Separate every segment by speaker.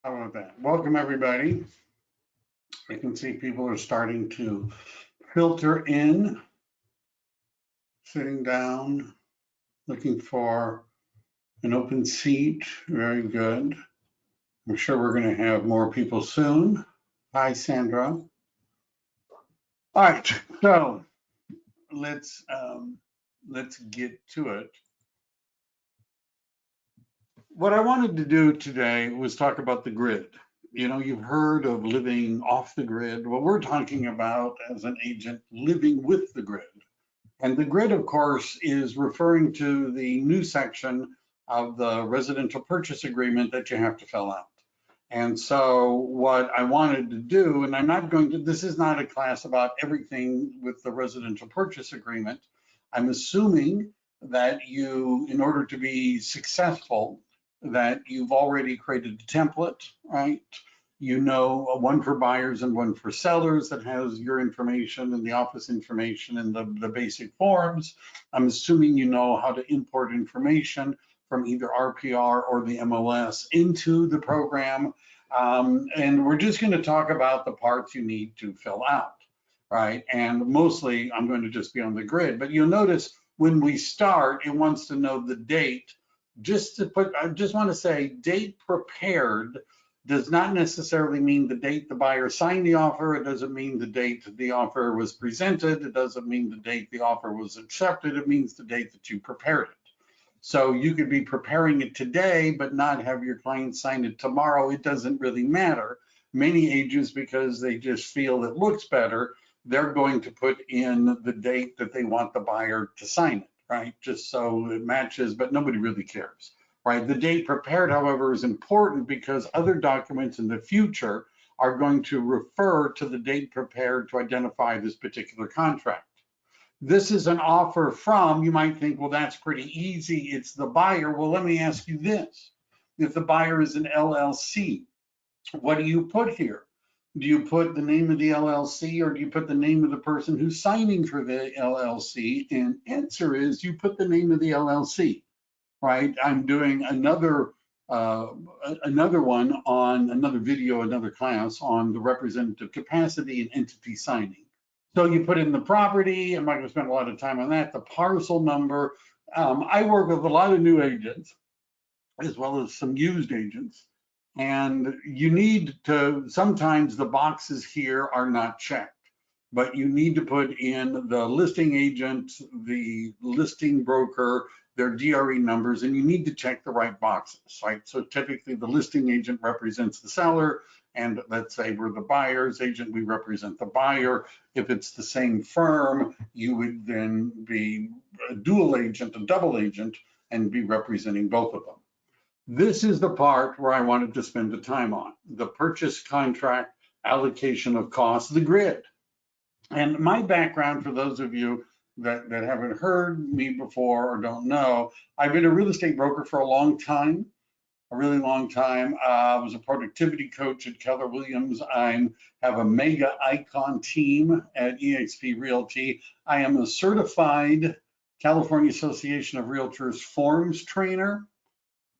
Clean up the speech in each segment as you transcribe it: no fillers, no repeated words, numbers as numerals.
Speaker 1: How about that? Welcome, everybody. I can see people are starting to filter in, sitting down, looking for an open seat. Very good. I'm sure we're going to have more people soon. Hi, Sandra. All right, so let's get to it. What I wanted to do today was talk about the grid. You know, you've heard of living off the grid. What we're talking about as an agent, living with the grid. And the grid, of course, is referring to the new section of the residential purchase agreement that you have to fill out. And so what I wanted to do, and I'm not going to, this is not a class about everything with the residential purchase agreement. I'm assuming that you, in order to be successful, that you've already created a template, right? You know, one for buyers and one for sellers that has your information and the office information and the basic forms. I'm assuming you know how to import information from either RPA or the MLS into the program. And we're just going to talk about the parts you need to fill out, right? And mostly I'm going to just be on the grid, but you'll notice when we start, it wants to know the date. Just to put, I just want to say date prepared does not necessarily mean the date the buyer signed the offer. It doesn't mean the date the offer was presented. It doesn't mean the date the offer was accepted. It means the date that you prepared it. So you could be preparing it today, but not have your client sign it tomorrow. It doesn't really matter. Many agents, because they just feel it looks better, they're going to put in the date that they want the buyer to sign it, right? Just so it matches, but nobody really cares, right? The date prepared, however, is important because other documents in the future are going to refer to the date prepared to identify this particular contract. This is an offer from, you might think, well, that's pretty easy. It's the buyer. Well, let me ask you this. If the buyer is an LLC, what do you put here? Do you put the name of the LLC or do you put the name of the person who's signing for the LLC? And answer is you put the name of the LLC, right? I'm doing another one on another video, another class on the representative capacity and entity signing. So you put in the property. I'm not going to spend a lot of time on that. The parcel number. I work with a lot of new agents as well as some used agents. And you need to, sometimes the boxes here are not checked, but you need to put in the listing agent, the listing broker, their DRE numbers, and you need to check the right boxes, right? So typically the listing agent represents the seller, and let's say we're the buyer's agent, we represent the buyer. If it's the same firm, you would then be a dual agent, a double agent, and be representing both of them. This is the part where I wanted to spend the time on, the purchase contract, allocation of costs, the grid. And my background, for those of you that haven't heard me before or don't know, I've been a real estate broker for a long time, a really long time. I was a productivity coach at Keller Williams. I have a mega icon team at eXp Realty. I am a certified California Association of Realtors forms trainer.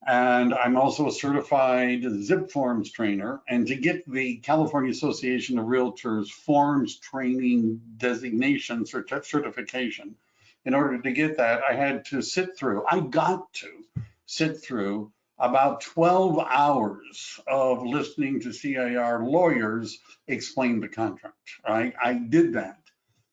Speaker 1: And I'm also a certified Zipforms trainer. And to get the California Association of Realtors forms training designation certification, in order to get that, I had to sit through about 12 hours of listening to CIR lawyers explain the contract, right? I did that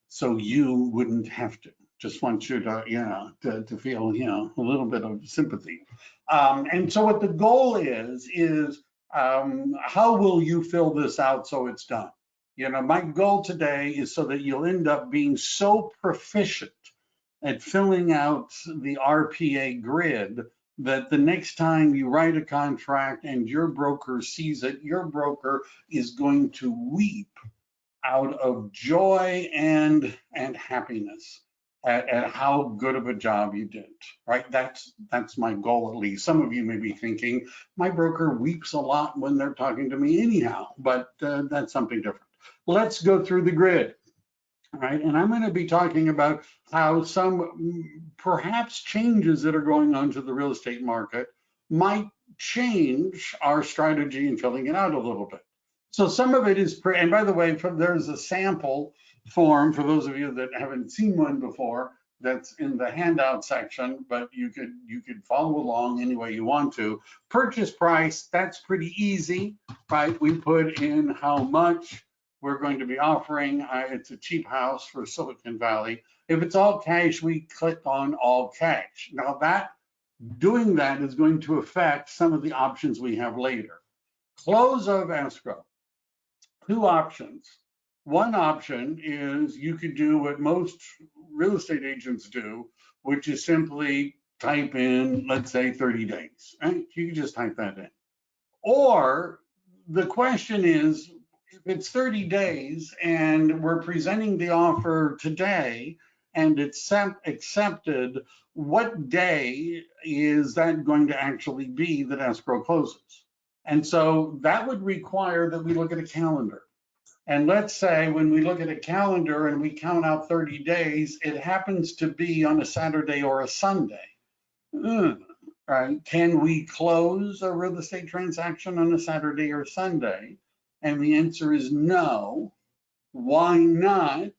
Speaker 1: so you wouldn't have to. Just want you to, to feel, a little bit of sympathy. And so what the goal is how will you fill this out so it's done? My goal today is so that you'll end up being so proficient at filling out the RPA grid that the next time you write a contract and your broker sees it, your broker is going to weep out of joy and happiness at how good of a job you did, right? That's my goal, at least. Some of you may be thinking, my broker weeps a lot when they're talking to me anyhow, but that's something different. Let's go through the grid, right? And I'm going to be talking about how some perhaps changes that are going on to the real estate market might change our strategy in filling it out a little bit. So some of it is, and by the way, there's a sample form for those of you that haven't seen one before that's in the handout section, but you could follow along any way you want to. Purchase price, that's pretty easy, right? We put in how much we're going to be offering. It's a cheap house for Silicon Valley. If it's all cash, we click on all cash. Now doing that is going to affect some of the options we have later. Close of escrow. Two options. One option is you could do what most real estate agents do, which is simply type in, let's say 30 days. Right? You can just type that in. Or the question is, if it's 30 days and we're presenting the offer today and it's accepted, what day is that going to actually be that escrow closes? And so that would require that we look at a calendar. And let's say when we look at a calendar and we count out 30 days, it happens to be on a Saturday or a Sunday. Right? Can we close a real estate transaction on a Saturday or Sunday? And the answer is no. Why not?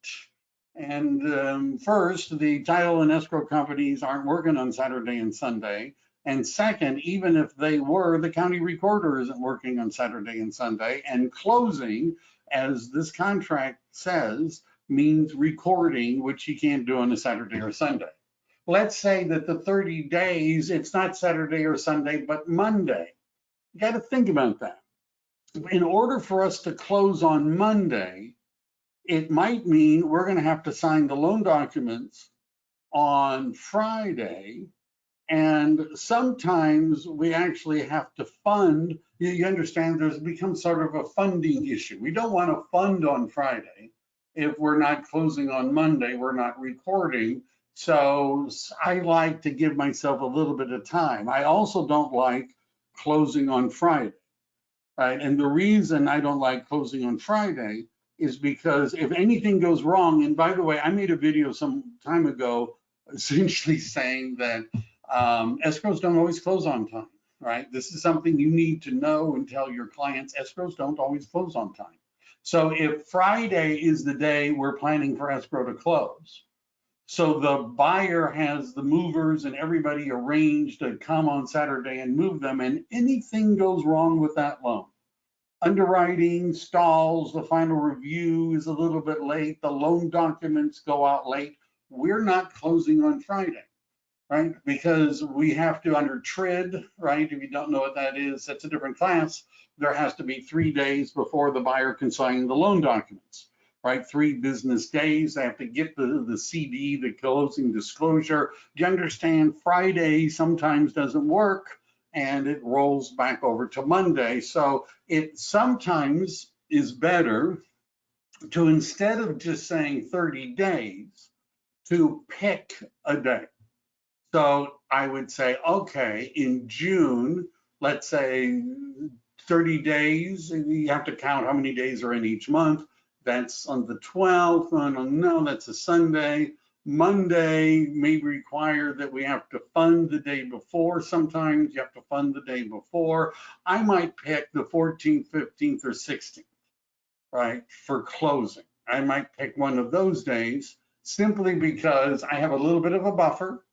Speaker 1: And first, the title and escrow companies aren't working on Saturday and Sunday. And second, even if they were, the county recorder isn't working on Saturday and Sunday. And closing, as this contract says, means recording, which you can't do on a Saturday or Sunday. Let's say that the 30 days, it's not Saturday or Sunday, but Monday. You got to think about that. In order for us to close on Monday, it might mean we're going to have to sign the loan documents on Friday. And sometimes we actually have to fund. You understand there's become sort of a funding issue. We don't want to fund on Friday. If we're not closing on Monday, we're not recording. So I like to give myself a little bit of time. I also don't like closing on Friday, right? And the reason I don't like closing on Friday is because if anything goes wrong, and by the way, I made a video some time ago essentially saying that escrows don't always close on time, right? This is something you need to know and tell your clients. Escrows don't always close on time. So if Friday is the day we're planning for escrow to close, so the buyer has the movers and everybody arranged to come on Saturday and move them, and anything goes wrong with that loan. Underwriting stalls, the final review is a little bit late, the loan documents go out late. We're not closing on Friday, right? Because we have to under TRID, right? If you don't know what that is, that's a different class. There has to be 3 days before the buyer can sign the loan documents. Right, 3 business days. They have to get the CD, the closing disclosure. Do you understand? Friday sometimes doesn't work and it rolls back over to Monday. So it sometimes is better to, instead of just saying 30 days, to pick a day. So I would say, okay, in June, let's say 30 days, you have to count how many days are in each month. That's on the 12th. No, that's a Sunday. Monday may require that we have to fund the day before. Sometimes you have to fund the day before. I might pick the 14th, 15th, or 16th, right, for closing. I might pick one of those days simply because I have a little bit of a buffer,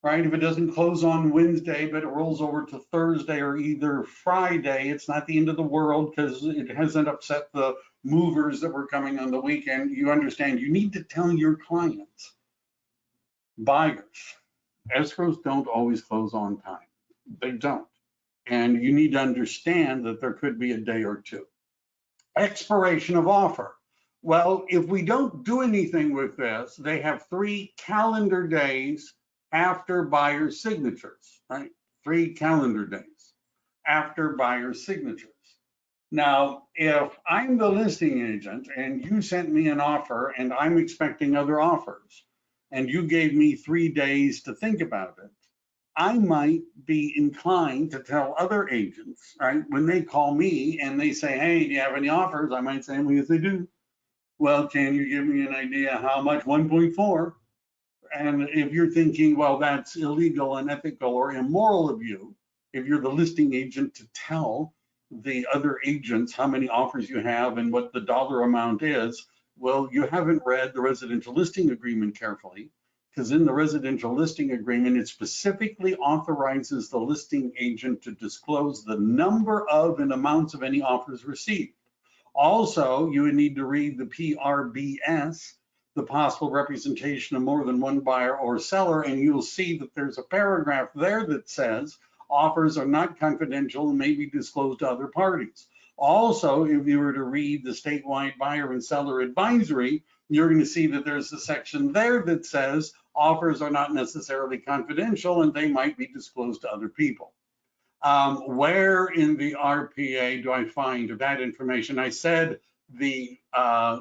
Speaker 1: right? If it doesn't close on Wednesday, but it rolls over to Thursday or either Friday, it's not the end of the world because it hasn't upset the movers that were coming on the weekend. You understand, you need to tell your clients, buyers, escrows don't always close on time. They don't. And you need to understand that there could be a day or two. Expiration of offer. Well, if we don't do anything with this, they have 3 calendar days after buyer signatures, right? 3 calendar days after buyer signatures. Now, if I'm the listing agent and you sent me an offer and I'm expecting other offers and you gave me 3 days to think about it, I might be inclined to tell other agents, right? When they call me and they say, hey, do you have any offers? I might say, well, yes, I do. Well, can you give me an idea how much? 1.4. And if you're thinking, well, that's illegal, unethical, or immoral of you, if you're the listing agent, to tell the other agents how many offers you have and what the dollar amount is. Well, you haven't read the residential listing agreement carefully, because in the residential listing agreement, it specifically authorizes the listing agent to disclose the number of and amounts of any offers received. Also, you would need to read the PRBS, the possible representation of more than one buyer or seller, and you'll see that there's a paragraph there that says offers are not confidential and may be disclosed to other parties. Also, if you were to read the statewide buyer and seller advisory, you're going to see that there's a section there that says offers are not necessarily confidential and they might be disclosed to other people. Where in the RPA do I find that information? I said the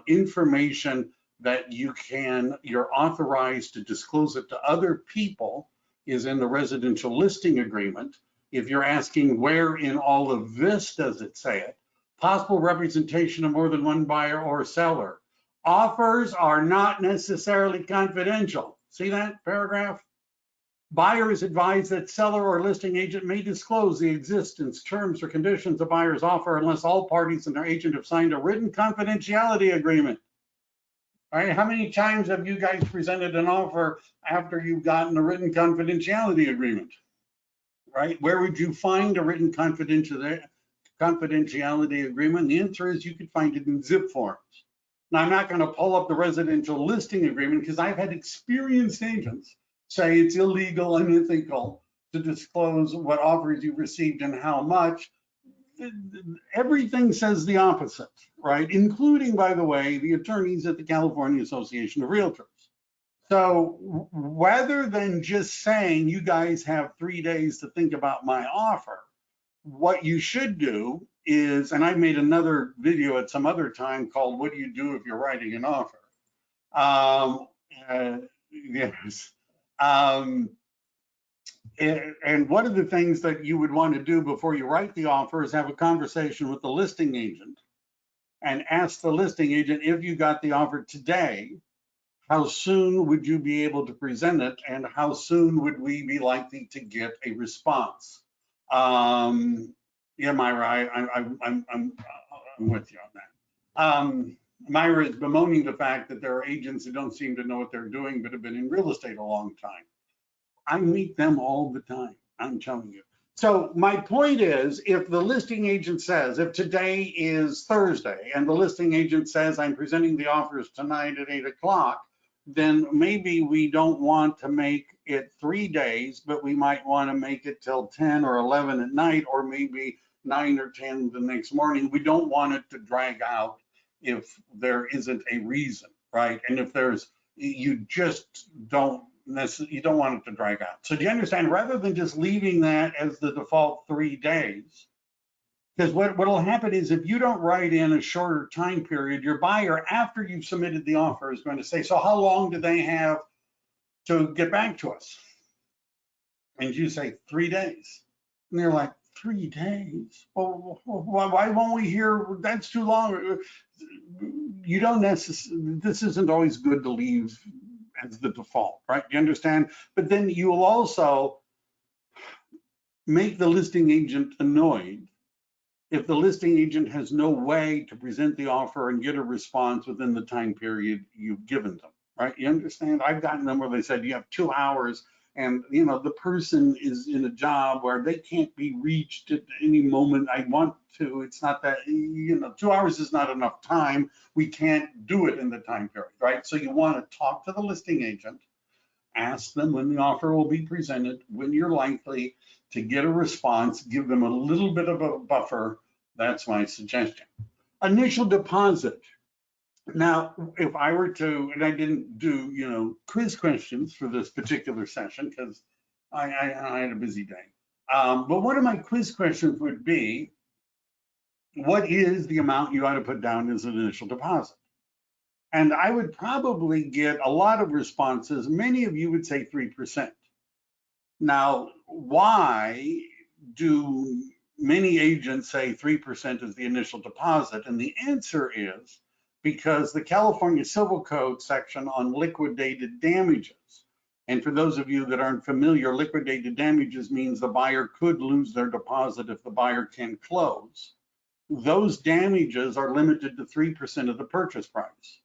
Speaker 1: information that you're authorized to disclose it to other people is in the residential listing agreement. If you're asking where in all of this does it say it, possible representation of more than one buyer or seller. Offers are not necessarily confidential. See that paragraph? Buyer is advised that seller or listing agent may disclose the existence, terms, or conditions of buyer's offer unless all parties and their agent have signed a written confidentiality agreement. All right, how many times have you guys presented an offer after you've gotten a written confidentiality agreement? Right, where would you find a written confidentiality agreement? The answer is you could find it in Zipforms. Now, I'm not going to pull up the residential listing agreement because I've had experienced agents say it's illegal and unethical to disclose what offers you've received and how much. Everything says the opposite, right? Including, by the way, the attorneys at the California Association of Realtors. So rather than just saying you guys have 3 days to think about my offer, what you should do is, and I made another video at some other time called "What Do You Do If You're Writing an Offer?" Yes. And one of the things that you would want to do before you write the offer is have a conversation with the listing agent and ask the listing agent, if you got the offer today, how soon would you be able to present it and how soon would we be likely to get a response? Yeah, Myra, I'm with you on that. Myra is bemoaning the fact that there are agents who don't seem to know what they're doing but have been in real estate a long time. I meet them all the time, I'm telling you. So my point is, if the listing agent says, if today is Thursday and the listing agent says, I'm presenting the offers tonight at 8 o'clock, then maybe we don't want to make it 3 days, but we might want to make it till 10 or 11 at night, or maybe 9 or 10 the next morning. We don't want it to drag out if there isn't a reason, right? And if there's, you just don't want it to drag out. So do you understand, rather than just leaving that as the default 3 days, because what will happen is if you don't write in a shorter time period, your buyer, after you've submitted the offer, is going to say, so how long do they have to get back to us? And you say 3 days. And they're like, 3 days? Well, why won't we hear? That's too long. You don't necessarily, this isn't always good to leave as the default, right? You understand? But then you will also make the listing agent annoyed if the listing agent has no way to present the offer and get a response within the time period you've given them, right? You understand? I've gotten them where they said you have 2 hours and the person is in a job where they can't be reached at any moment I want to. It's not that, 2 hours is not enough time. We can't do it in the time period, right? So you want to talk to the listing agent, ask them when the offer will be presented, when you're likely to get a response, give them a little bit of a buffer. That's my suggestion. Initial deposit. Now, if I were to, and I didn't do, quiz questions for this particular session because I had a busy day. But one of my quiz questions would be, what is the amount you ought to put down as an initial deposit? And I would probably get a lot of responses. Many of you would say 3%. Now, why do many agents say 3% is the initial deposit? And the answer is because the California Civil Code section on liquidated damages And for those of you that aren't familiar, liquidated damages means the buyer could lose their deposit if the buyer can't close. Those damages are limited to 3% of the purchase price.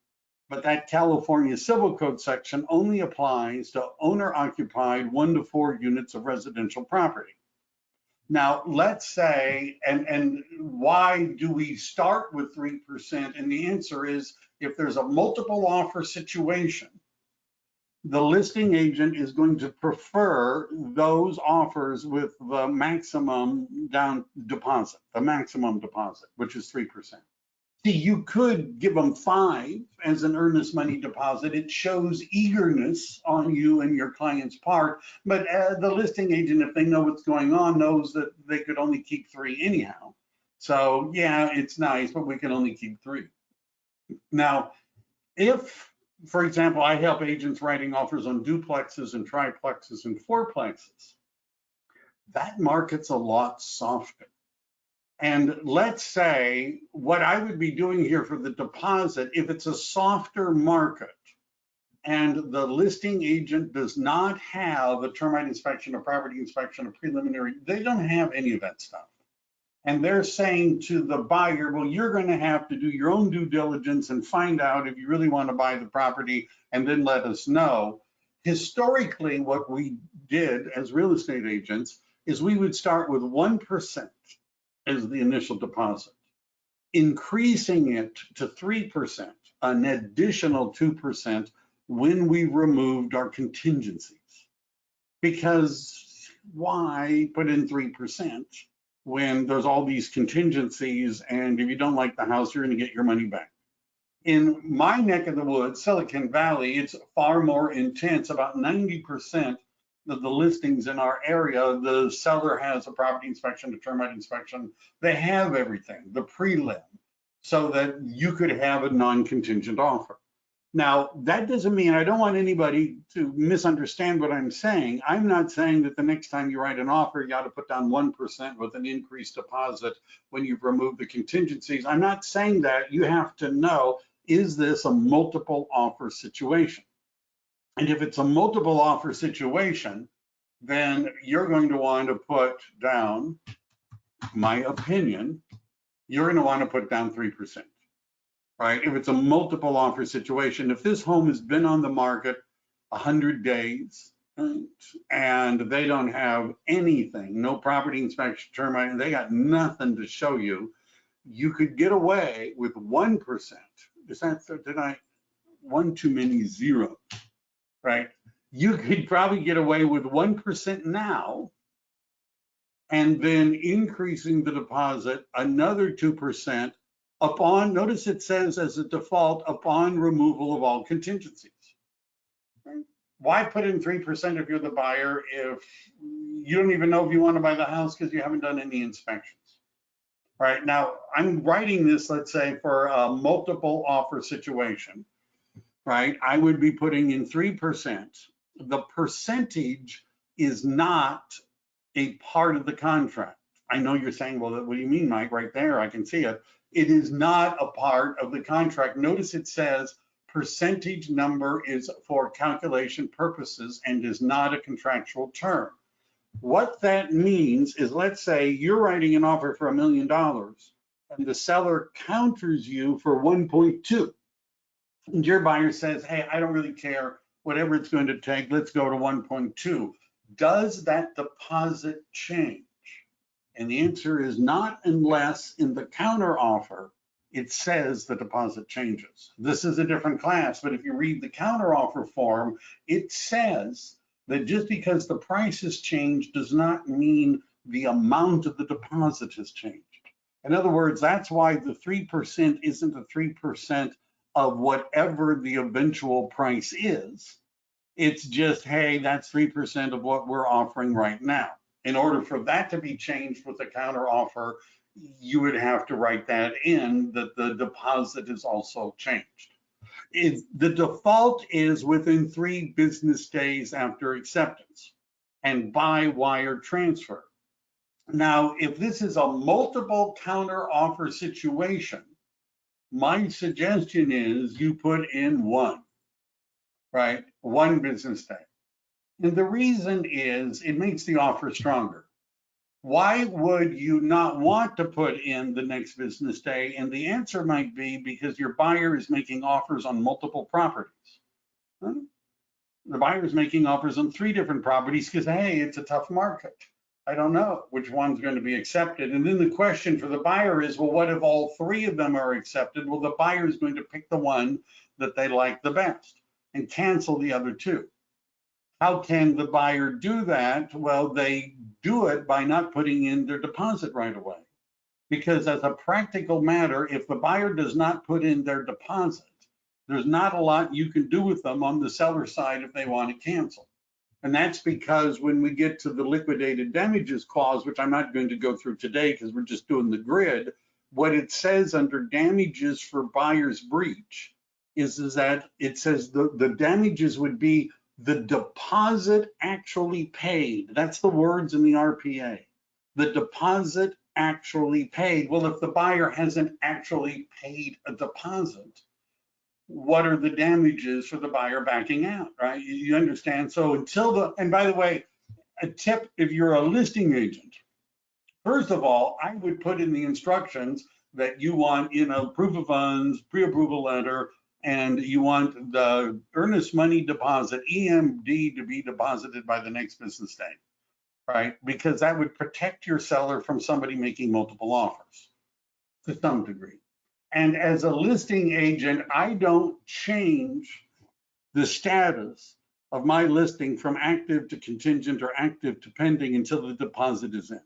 Speaker 1: But that California Civil Code section only applies to owner-occupied 1 to 4 units of residential property. Now, let's say, and why do we start with 3%? And the answer is, if there's a multiple offer situation, the listing agent is going to prefer those offers with the maximum down deposit, the maximum deposit, which is 3%. See, you could give them 5 as an earnest money deposit. It shows eagerness on you and your client's part, but the listing agent, if they know what's going on, knows that they could only keep 3 anyhow. So yeah, it's nice, but we can only keep 3. Now, if, for example, I help agents writing offers on duplexes and triplexes and fourplexes, that market's a lot softer. And let's say what I would be doing here for the deposit, if it's a softer market and the listing agent does not have a termite inspection, a property inspection, a preliminary, they don't have any of that stuff. And they're saying to the buyer, well, you're going to have to do your own due diligence and find out if you really want to buy the property and then let us know. Historically, what we did as real estate agents is we would start with 1% as the initial deposit, increasing it to 3%, an additional 2% when we removed our contingencies. Because why put in 3% when there's all these contingencies, and if you don't like the house, you're going to get your money back? In my neck of the woods, Silicon Valley, it's far more intense. About 90% of the listings in our area, the seller has a property inspection, a termite inspection. They have everything, the prelim, so that you could have a non-contingent offer. Now, that doesn't mean, I don't want anybody to misunderstand what I'm saying. I'm not saying that the next time you write an offer, you ought to put down 1% with an increased deposit when you've removed the contingencies. I'm not saying that. You have to know, is this a multiple offer situation? And if it's a multiple offer situation, then you're going to want to put down, my opinion, you're going to want to put down 3%. Right? If it's a multiple offer situation, if this home has been on the market 100 days, right, and they don't have anything, no property inspection, termite, they got nothing to show you, you could get away with 1%. Is that, did I, one too many zeros, right? You could probably get away with 1% now, and then increasing the deposit another 2%, upon, notice it says as a default, upon removal of all contingencies. Why put in 3% if you're the buyer if you don't even know if you want to buy the house because you haven't done any inspections? Right now, I'm writing this, let's say, for a multiple offer situation, right? I would be putting in 3%. The percentage is not a part of the contract. I know you're saying, well, what do you mean, Mike? Right there, I can see it. It is not a part of the contract. Notice it says percentage number is for calculation purposes and is not a contractual term. What that means is, let's say you're writing an offer for $1 million and the seller counters you for 1.2. And your buyer says, hey, I don't really care, whatever it's going to take, let's go to 1.2. Does that deposit change? And the answer is not unless in the counter offer, it says the deposit changes. This is a different class, but if you read the counter offer form, it says that just because the price has changed does not mean the amount of the deposit has changed. In other words, that's why the 3% isn't the 3% of whatever the eventual price is. It's just, hey, that's 3% of what we're offering right now. In order for that to be changed with the counter offer, you would have to write that in, that the deposit is also changed. The default is within 3 business days after acceptance and by wire transfer. Now, if this is a multiple counter offer situation, my suggestion is you put in 1, right? 1 business day. And the reason is it makes the offer stronger. Why would you not want to put in the next business day? And the answer might be because your buyer is making offers on multiple properties. Huh? The buyer is making offers on 3 different properties because, hey, it's a tough market. I don't know which one's going to be accepted. And then the question for the buyer is, well, what if all 3 of them are accepted? Well, the buyer is going to pick the one that they like the best and cancel the other 2. How can the buyer do that? Well, they do it by not putting in their deposit right away. Because as a practical matter, if the buyer does not put in their deposit, there's not a lot you can do with them on the seller side if they want to cancel. And that's because when we get to the liquidated damages clause, which I'm not going to go through today because we're just doing the grid, what it says under damages for buyer's breach is that it says the damages would be the deposit actually paid. That's the words in the RPA. The deposit actually paid. Well, if the buyer hasn't actually paid a deposit, what are the damages for the buyer backing out, right? You understand? So and by the way, a tip, if you're a listing agent, first of all, I would put in the instructions that you want, proof of funds, pre-approval letter, and you want the earnest money deposit, EMD, to be deposited by the next business day, right? Because that would protect your seller from somebody making multiple offers to some degree. And as a listing agent, I don't change the status of my listing from active to contingent or active to pending until the deposit is in.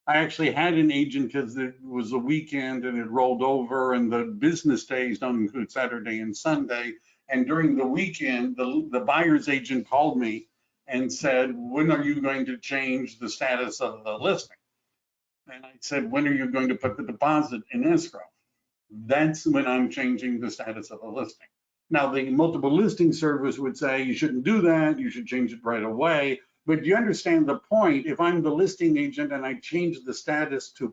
Speaker 1: I actually had an agent because it was a weekend and it rolled over, and the business days don't include Saturday and Sunday. And during the weekend, the buyer's agent called me and said, when are you going to change the status of the listing? And I said, when are you going to put the deposit in escrow? That's when I'm changing the status of a listing. Now, the multiple listing service would say you shouldn't do that, you should change it right away. But you understand the point. If I'm the listing agent and I change the status to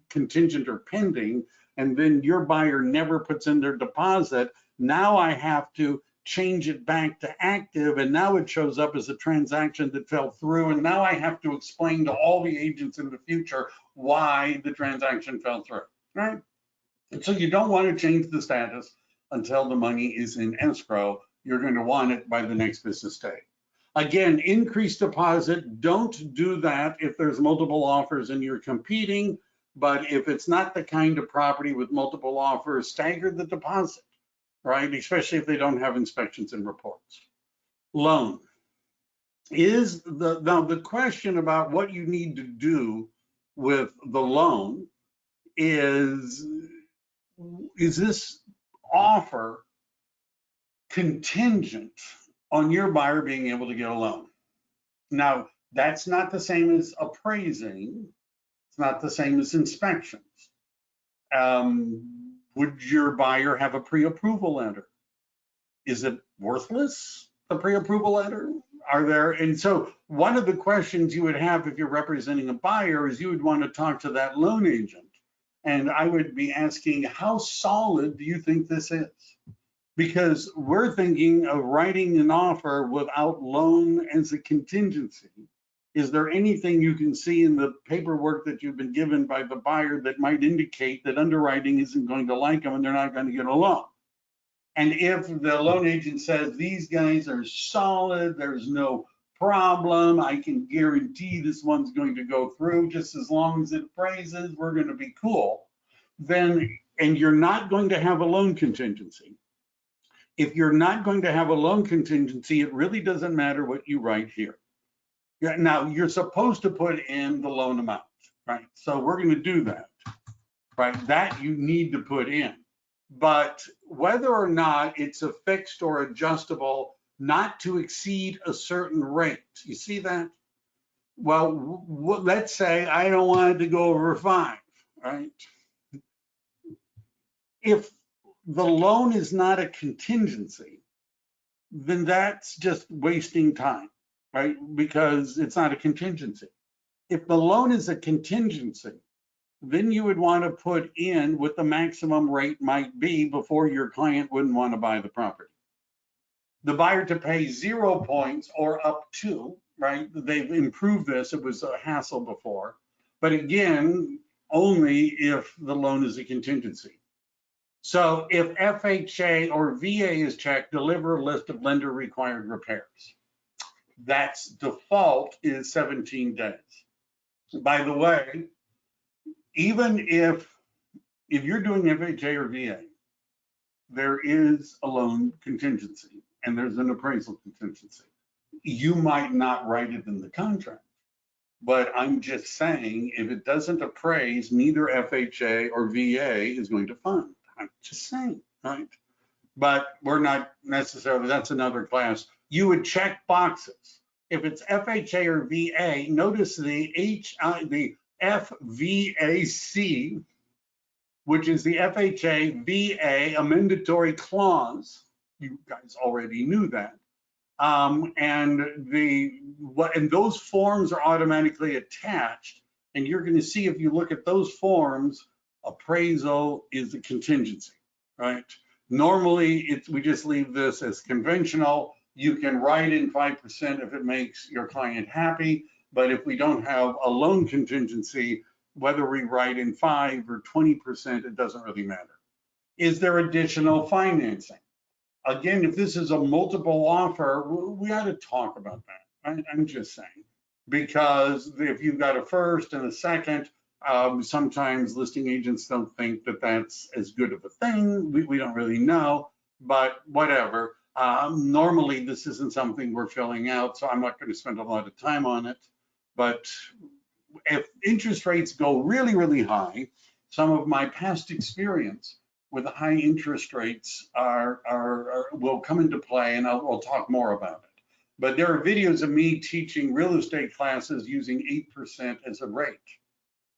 Speaker 1: contingent or pending, and then your buyer never puts in their deposit, now I have to change it back to active, and now it shows up as a transaction that fell through, and now I have to explain to all the agents in the future why the transaction fell through, right? And so you don't want to change the status until the money is in escrow. You're going to want it by the next business day. Again, increased deposit, don't do that if there's multiple offers and you're competing. But if it's not the kind of property with multiple offers, stagger the deposit, right? Especially if they don't have inspections and reports. Loan. Now the question about what you need to do with the loan is this offer contingent on your buyer being able to get a loan? Now, that's not the same as appraising. It's not the same as inspections. Would your buyer have a pre-approval letter? Is it worthless, the pre-approval letter? And so one of the questions you would have if you're representing a buyer is you would want to talk to that loan agent. And I would be asking, how solid do you think this is? Because we're thinking of writing an offer without loan as a contingency. Is there anything you can see in the paperwork that you've been given by the buyer that might indicate that underwriting isn't going to like them and they're not going to get a loan? And if the loan agent says these guys are solid, there's no problem, I can guarantee this one's going to go through just as long as it appraises, we're going to be cool, then, and you're not going to have a loan contingency. If you're not going to have a loan contingency, it really doesn't matter what you write here. Now, you're supposed to put in the loan amount, right? So we're going to do that, right? That you need to put in. But whether or not it's a fixed or adjustable, not to exceed a certain rate. You see that? Well, let's say I don't want it to go over 5, right? If the loan is not a contingency, then that's just wasting time, right? Because it's not a contingency. If the loan is a contingency, then you would want to put in what the maximum rate might be before your client wouldn't want to buy the property. the buyer to pay 0 points or up to, right? They've improved this. It was a hassle before. But again, only if the loan is a contingency. So if FHA or VA is checked, deliver a list of lender required repairs. That's default is 17 days. By the way, even if you're doing FHA or VA, there is a loan contingency and there's an appraisal contingency. You might not write it in the contract, but I'm just saying if it doesn't appraise, neither FHA or VA is going to fund. I'm just saying, right? But we're not necessarily, that's another class. You would check boxes. If it's FHA or VA, notice the FVAC, which is the FHA VA amendatory clause. You guys already knew that. And those forms are automatically attached. And you're going to see if you look at those forms, appraisal is a contingency, right? Normally, we just leave this as conventional. You can write in 5% if it makes your client happy. But if we don't have a loan contingency, whether we write in 5 or 20%, it doesn't really matter. Is there additional financing? Again, if this is a multiple offer, we ought to talk about that. I'm just saying, because if you've got a first and a second, sometimes listing agents don't think that that's as good of a thing. We don't really know, but whatever. Normally, this isn't something we're filling out, so I'm not going to spend a lot of time on it. But if interest rates go really, really high, some of my past experience with the high interest rates will come into play, and we'll talk more about it. But there are videos of me teaching real estate classes using 8% as a rate,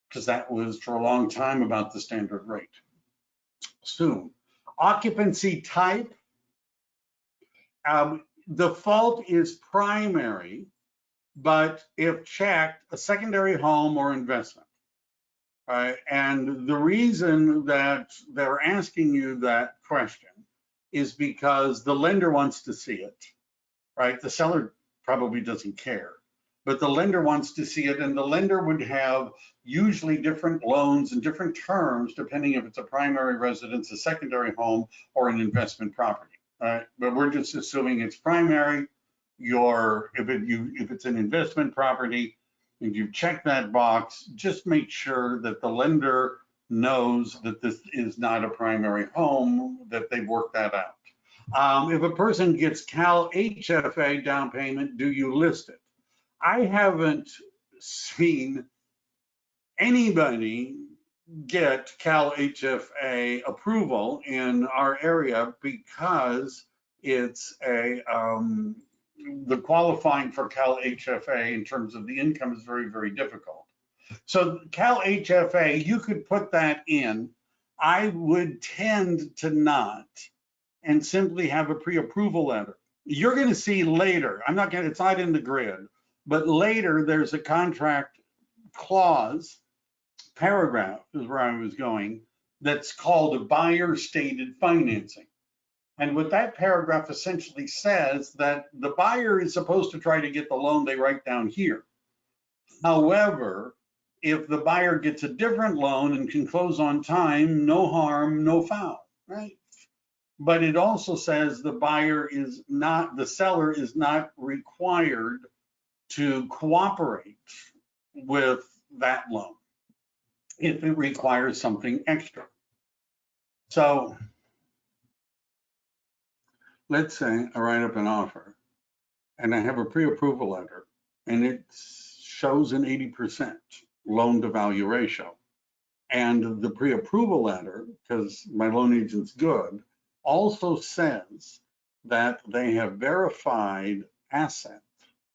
Speaker 1: because that was for a long time about the standard rate. Soon, occupancy type, default is primary, but if checked, a secondary home or investment. And the reason that they're asking you that question is because the lender wants to see it, right? The seller probably doesn't care, but the lender wants to see it, and the lender would have usually different loans and different terms depending if it's a primary residence, a secondary home, or an investment property, right? But we're just assuming it's primary. If it's an investment property, if you check that box, just make sure that the lender knows that this is not a primary home, that they've worked that out. If a person gets CalHFA down payment, do you list it? I haven't seen anybody get CalHFA approval in our area because it's the qualifying for CalHFA in terms of the income is very, very difficult. So CalHFA, you could put that in. I would tend to not, and simply have a pre-approval letter. You're going to see later, it's not in the grid, but later there's a contract clause, paragraph is where I was going, that's called a buyer stated financing. And what that paragraph essentially says that the buyer is supposed to try to get the loan they write down here. However, if the buyer gets a different loan and can close on time, no harm, no foul, right? But it also says the seller is not required to cooperate with that loan if it requires something extra. So let's say I write up an offer and I have a pre-approval letter and it shows an 80% loan to value ratio. And the pre-approval letter, because my loan agent's good, also says that they have verified assets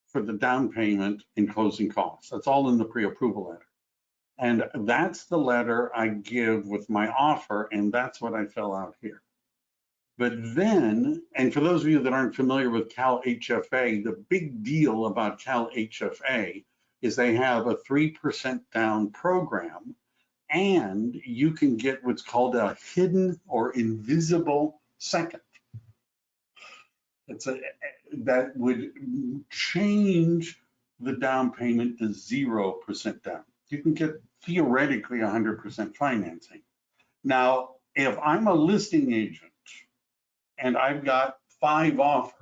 Speaker 1: for the down payment and closing costs. That's all in the pre-approval letter. And that's the letter I give with my offer, and that's what I fill out here. But then, and for those of you that aren't familiar with CalHFA, the big deal about CalHFA is they have a 3% down program, and you can get what's called a hidden or invisible second. That would change the down payment to 0% down. You can get theoretically 100% financing. Now, if I'm a listing agent and I've got 5 offers,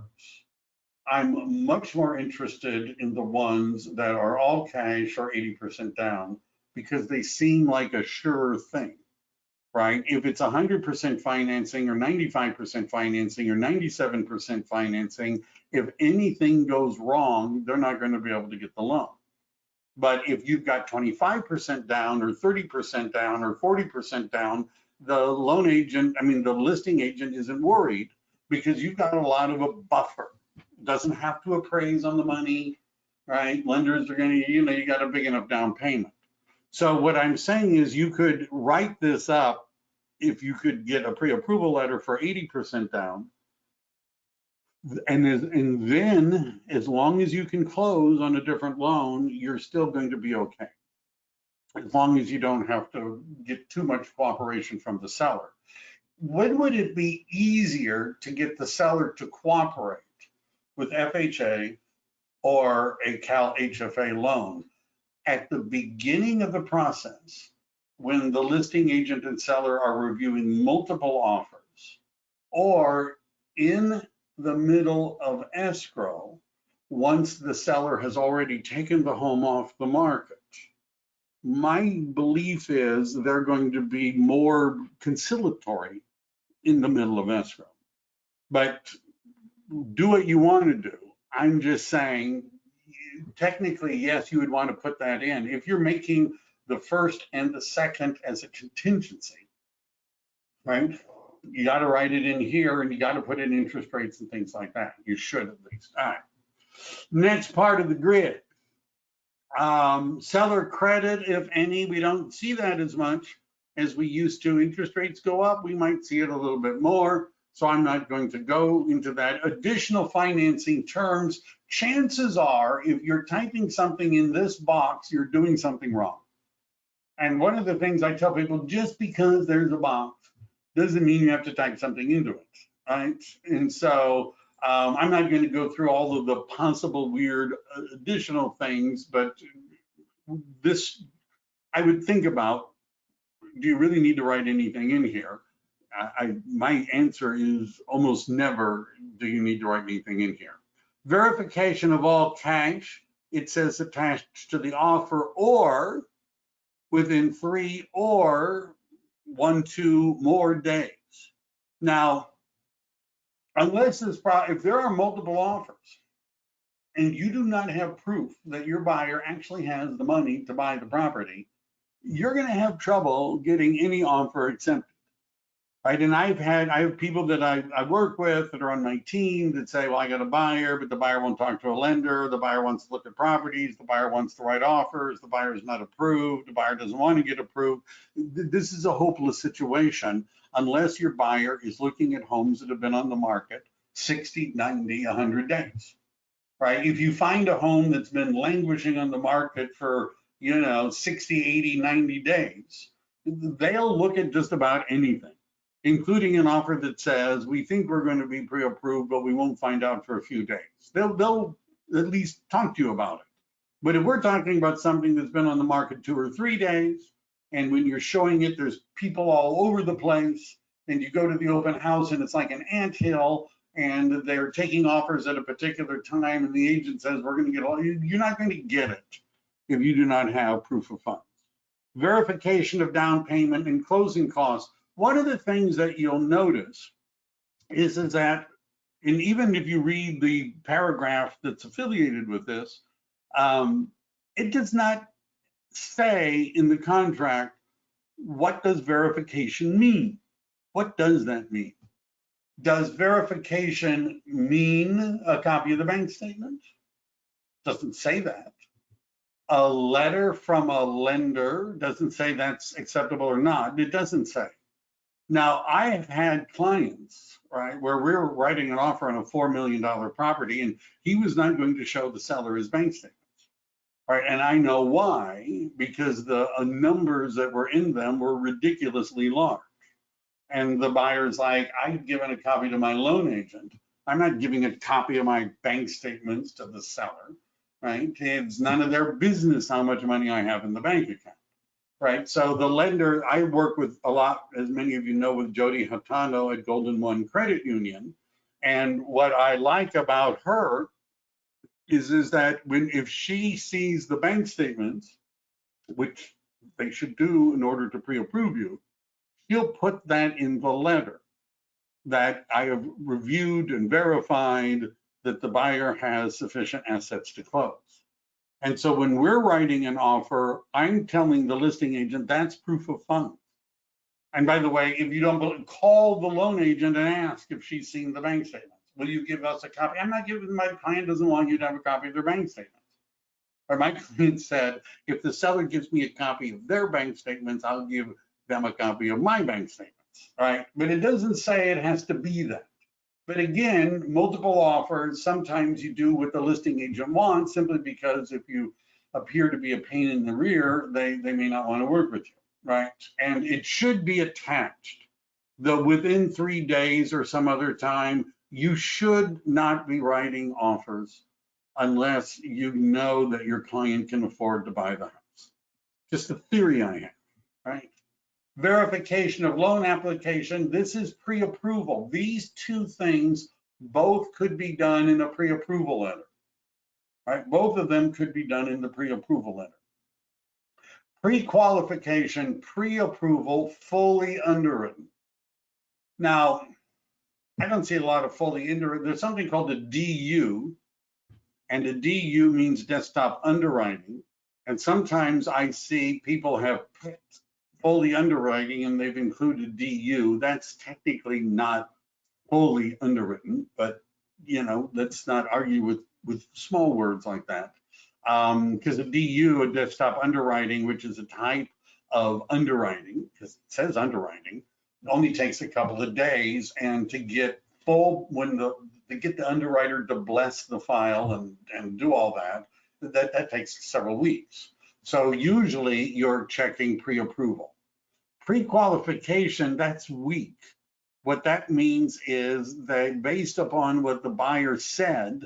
Speaker 1: I'm much more interested in the ones that are all cash or 80% down because they seem like a sure thing, right? If it's 100% financing or 95% financing or 97% financing, if anything goes wrong, they're not going to be able to get the loan. But if you've got 25% down or 30% down or 40% down, the listing agent isn't worried because you've got a lot of a buffer. Doesn't have to appraise on the money, right? Lenders are going to, you got a big enough down payment. So what I'm saying is you could write this up if you could get a pre-approval letter for 80% down. And then as long as you can close on a different loan, you're still going to be okay. As long as you don't have to get too much cooperation from the seller. When would it be easier to get the seller to cooperate with FHA or a CalHFA loan? At the beginning of the process, when the listing agent and seller are reviewing multiple offers, or in the middle of escrow, once the seller has already taken the home off the market. My belief is they're going to be more conciliatory in the middle of escrow. But do what you want to do. I'm just saying, technically, yes, you would want to put that in. If you're making the first and the second as a contingency, right? You got to write it in here and you got to put in interest rates and things like that. You should at least. All right. Next part of the grid. Seller credit, if any, we don't see that as much as we used to. Interest rates go up, we might see it a little bit more. So I'm not going to go into that. Additional financing terms, chances are, if you're typing something in this box, you're doing something wrong. And one of the things I tell people, just because there's a box doesn't mean you have to type something into it, right? And so I'm not going to go through all of the possible weird additional things, but this, I would think about, do you really need to write anything in here? My answer is almost never do you need to write anything in here. Verification of all cash, it says attached to the offer or within 3 or 1-2 more days. Now, unless if there are multiple offers and you do not have proof that your buyer actually has the money to buy the property, you're going to have trouble getting any offer accepted. Right, and I have people that I work with that are on my team that say, well, I got a buyer, but the buyer won't talk to a lender. The buyer wants to look at properties. The buyer wants to write offers. The buyer is not approved. The buyer doesn't want to get approved. This is a hopeless situation unless your buyer is looking at homes that have been on the market 60, 90, 100 days. Right? If you find a home that's been languishing on the market for, 60, 80, 90 days, they'll look at just about anything, including an offer that says, we think we're going to be pre-approved, but we won't find out for a few days. They'll at least talk to you about it. But if we're talking about something that's been on the market 2 or 3 days, and when you're showing it, there's people all over the place, and you go to the open house and it's like an anthill, and they're taking offers at a particular time, and the agent says, we're going to get all, you're not going to get it if you do not have proof of funds. Verification of down payment and closing costs. One of the things that you'll notice is that, and even if you read the paragraph that's affiliated with this, it does not say in the contract, what does verification mean? What does that mean? Does verification mean a copy of the bank statement? Doesn't say that. A letter from a lender doesn't say that's acceptable or not. It doesn't say. Now, I have had clients, right, where we were writing an offer on a $4 million property, and he was not going to show the seller his bank statements, right? And I know why, because the numbers that were in them were ridiculously large. And the buyer's like, I've given a copy to my loan agent, I'm not giving a copy of my bank statements to the seller, right? It's none of their business how much money I have in the bank account, right? So the lender, I work with a lot, as many of you know, with Jody Hatano at Golden One Credit Union. And what I like about her is that if she sees the bank statements, which they should do in order to pre-approve you, she'll put that in the letter that I have reviewed and verified that the buyer has sufficient assets to close. And so when we're writing an offer, I'm telling the listing agent that's proof of funds. And by the way, if you don't believe, call the loan agent and ask if she's seen the bank statements. Will you give us a copy? I'm not giving, my client doesn't want you to have a copy of their bank statements. Or my client said, if the seller gives me a copy of their bank statements, I'll give them a copy of my bank statements, right? But it doesn't say it has to be that. But again, multiple offers, sometimes you do what the listing agent wants simply because if you appear to be a pain in the rear, they may not want to work with you, right? And it should be attached. Though within 3 days or some other time, you should not be writing offers unless you know that your client can afford to buy the house. Just a theory I have, right? Verification of loan application, this is pre-approval. These two things both could be done in a pre-approval letter, right? Both of them could be done in the pre-approval letter. Pre-qualification, pre-approval, fully underwritten. Now, I don't see a lot of fully underwritten. There's something called a DU, and a DU means desktop underwriting. And sometimes I see people have picked fully underwriting and they've included DU. That's technically not fully underwritten, but you know, let's not argue with small words like that. Because a DU, a desktop underwriting, which is a type of underwriting, because it says underwriting, only takes a couple of days, and to get full, to get the underwriter to bless the file and do all that takes several weeks. So usually you're checking pre-approval. Pre-qualification, that's weak. What that means is that based upon what the buyer said,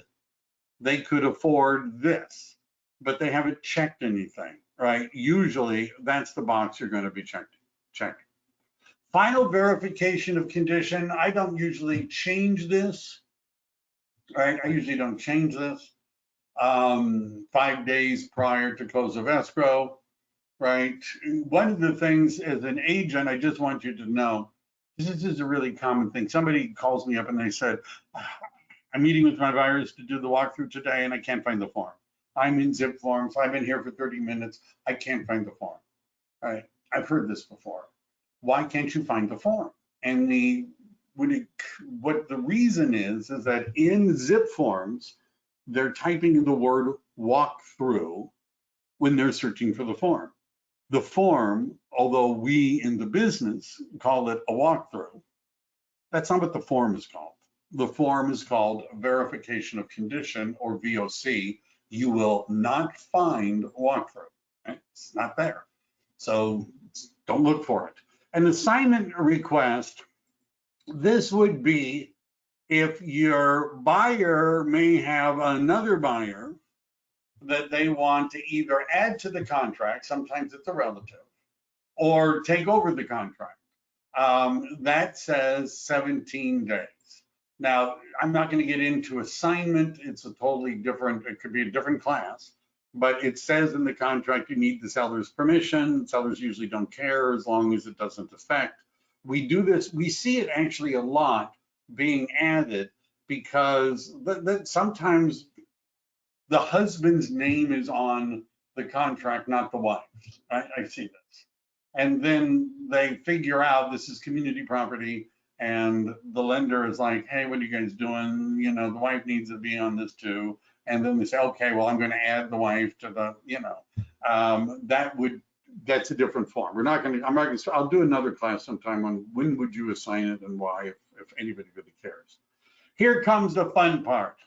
Speaker 1: they could afford this, but they haven't checked anything, right? Usually that's the box you're going to be checking. Final verification of condition, I don't usually change this, right? I usually don't change this. 5 days prior to close of escrow, right? One of the things as an agent, I just want you to know, this is a really common thing. Somebody calls me up and they said, I'm meeting with my buyers to do the walkthrough today and I can't find the form. I'm in Zipforms, I've been here for 30 minutes, I can't find the form. All right, I've heard this before. Why can't you find the form? And what the reason is that in Zipforms, they're typing in the word walkthrough when they're searching for the form. The form, although we in the business call it a walkthrough, that's not what the form is called. The form is called verification of condition, or VOC. You will not find walkthrough. Right? It's not there. So don't look for it. An assignment request, this would be if your buyer may have another buyer that they want to either add to the contract, sometimes it's a relative, or take over the contract. That says 17 days. Now, I'm not going to get into assignment. It's a totally different, it could be a different class, but it says in the contract you need the seller's permission. Sellers usually don't care as long as it doesn't affect. We do this, we see it actually a lot being added because that sometimes the husband's name is on the contract, not the wife. I see this. And then they figure out this is community property and the lender is like, hey, what are you guys doing? You know, the wife needs to be on this too. And then they say, okay, well, I'm going to add the wife to the, you know, that's a different form. I'll do another class sometime on when would you assign it and why, if anybody really cares. Here comes the fun part.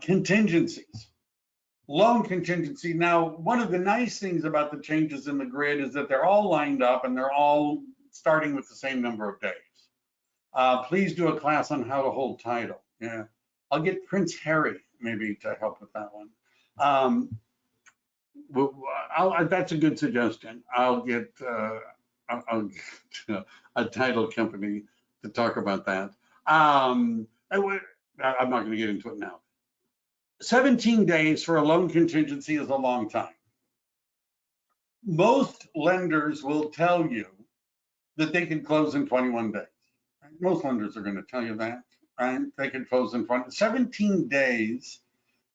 Speaker 1: Contingencies. Loan contingency. Now, one of the nice things about the changes in the grid is that they're all lined up and they're all starting with the same number of days. Please do a class on how to hold title. Yeah, I'll get Prince Harry maybe to help with that one. That's a good suggestion. I'll get a title company to talk about that. I'm not going to get into it now. 17 days for a loan contingency is a long time. Most lenders will tell you that they can close in 21 days. Most lenders are going to tell you that, right? They can close in 17 days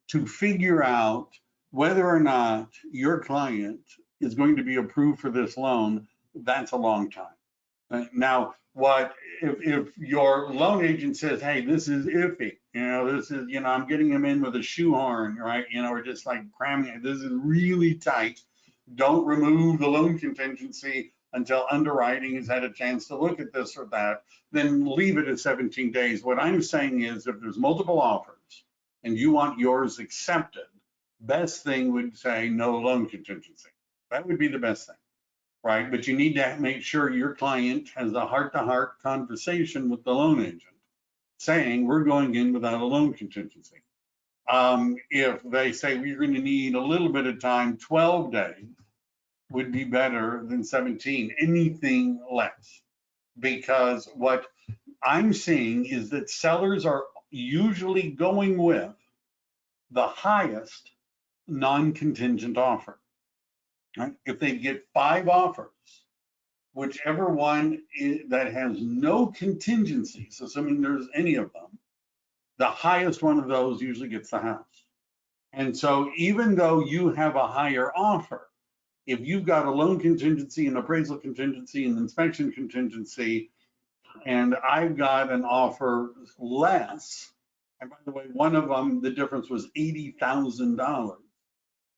Speaker 1: to figure out whether or not your client is going to be approved for this loan. That's a long time. Right? Now, if your loan agent says, hey, this is iffy, this is, I'm getting him in with a shoehorn, right? Or just like cramming it. This is really tight. Don't remove the loan contingency until underwriting has had a chance to look at this or that, then leave it at 17 days. What I'm saying is if there's multiple offers and you want yours accepted, best thing would say no loan contingency. That would be the best thing, right? But you need to make sure your client has a heart-to-heart conversation with the loan agent saying we're going in without a loan contingency. If they say we're going to need a little bit of time, 12 days would be better than 17, anything less. Because what I'm seeing is that sellers are usually going with the highest non-contingent offer. Right? If they get 5 offers, whichever one that has no contingencies, assuming there's any of them, the highest one of those usually gets the house. And so even though you have a higher offer, if you've got a loan contingency, an appraisal contingency, an inspection contingency, and I've got an offer less, and by the way, one of them, the difference was $80,000,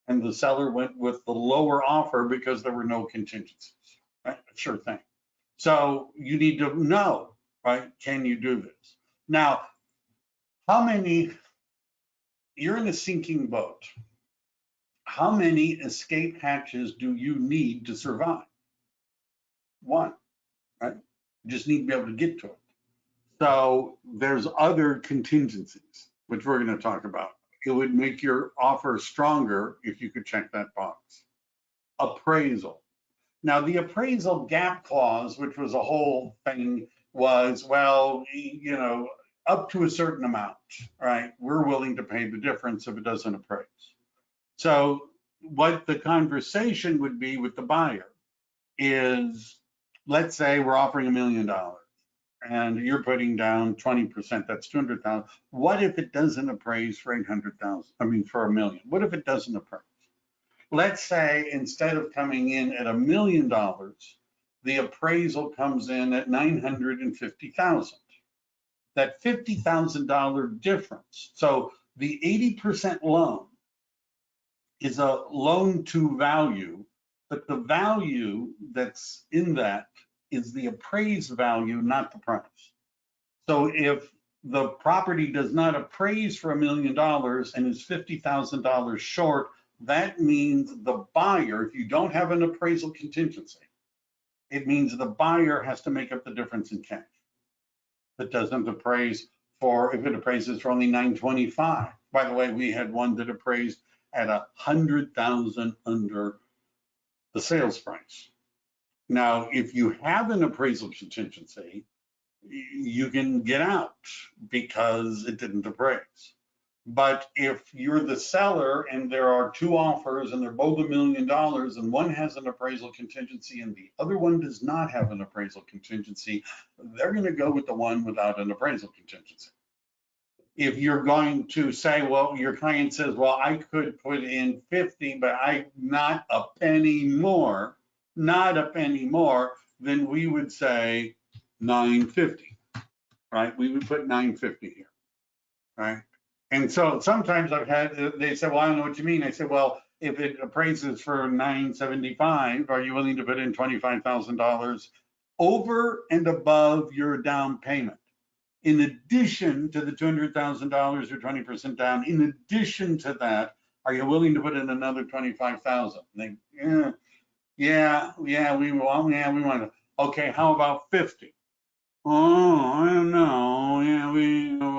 Speaker 1: and the seller went with the lower offer because there were no contingencies, right? Sure thing. So you need to know, right? Can you do this? Now, you're in a sinking boat. How many escape hatches do you need to survive? 1, right? You just need to be able to get to it. So there's other contingencies, which we're going to talk about. It would make your offer stronger if you could check that box. Appraisal. Now, the appraisal gap clause, which was a whole thing, was, well, up to a certain amount, right? We're willing to pay the difference if it doesn't appraise. So what the conversation would be with the buyer is, let's say we're offering $1 million and you're putting down 20%, that's 200,000. What if it doesn't appraise for 800,000? I mean, for $1 million. What if it doesn't appraise? Let's say instead of coming in at $1 million, the appraisal comes in at 950,000. That $50,000 difference. So the 80% loan is a loan to value, but the value that's in that is the appraised value, not the price. So if the property does not appraise for $1 million and is $50,000 short, that means the buyer, if you don't have an appraisal contingency, it means the buyer has to make up the difference in cash. That doesn't appraise if it appraises for only 925. By the way, we had one that appraised at 100,000 under the sales price. Now, if you have an appraisal contingency, you can get out because it didn't appraise. But if you're the seller and there are 2 offers and they're both $1 million and one has an appraisal contingency and the other one does not have an appraisal contingency, they're going to go with the one without an appraisal contingency. If you're going to say, well, your client says, well, I could put in 50, but not a penny more, then we would say 950, right? We would put 950 here, right? And so sometimes they say, well, I don't know what you mean. I say, well, if it appraises for 975, are you willing to put in $25,000 over and above your down payment? In addition to the $200,000 or 20% down, in addition to that, are you willing to put in another 25,000? Yeah, we want to. Okay, how about 50? Oh, I don't know. Yeah,